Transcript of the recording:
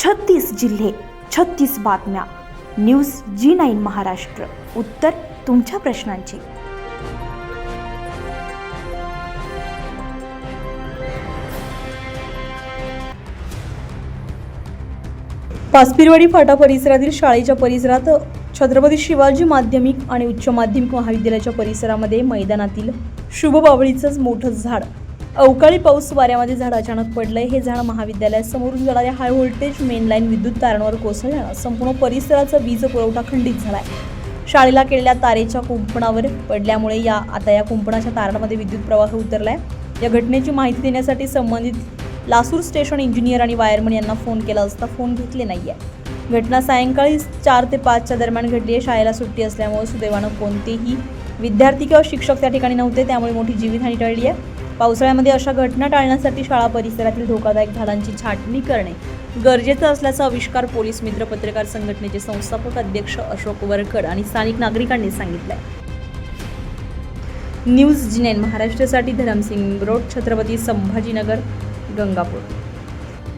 36 जिल्हे, 36 बातम्या. News G9 Maharashtra. उत्तर तुमच्या प्रश्नांची. पाचपिरवाडी फाटा परिसरातील शाळेच्या परिसरात छत्रपती शिवाजी माध्यमिक आणि उच्च माध्यमिक महाविद्यालयाच्या परिसरामध्ये मैदानातील शुभ बावळीचंच मोठं झाड, अवकाळी पाऊस वाऱ्यामध्ये झाड अचानक पडलंय. हे झाड महाविद्यालयासमोरून जाणाऱ्या हाय व्होल्टेज मेन लाईन विद्युत तारांवर कोसळल्यानं संपूर्ण परिसराचा वीज पुरवठा खंडित झालाय. शाळेला केलेल्या तारेच्या कुंपणावर पडल्यामुळे या कुंपणाच्या तारांमध्ये विद्युत प्रवाह उतरलाय. या घटनेची माहिती देण्यासाठी संबंधित लासूर स्टेशन इंजिनियर आणि वायरमन यांना फोन केला असता फोन घेतले नाहीये. घटना सायंकाळी 4 ते 5च्या दरम्यान घडली आहे. शाळेला सुट्टी असल्यामुळे सुदैवानं कोणतेही विद्यार्थी किंवा शिक्षक त्या ठिकाणी नव्हते, त्यामुळे मोठी जीवितहानी टळली आहे. पावसाळ्यामध्ये अशा घटना टाळण्यासाठी शाळा परिसरातील धोकादायक झाडांची छाटणी करणे गरजेचं असल्याचा आविष्कार पोलीस मित्र पत्रकार संघटनेचे संस्थापक अध्यक्ष अशोक वरकड आणि स्थानिक नागरिकांनी सांगितलंय. न्यूज G9 महाराष्ट्रासाठी धरमसिंग ब्रोड, छत्रपती संभाजीनगर, गंगापूर.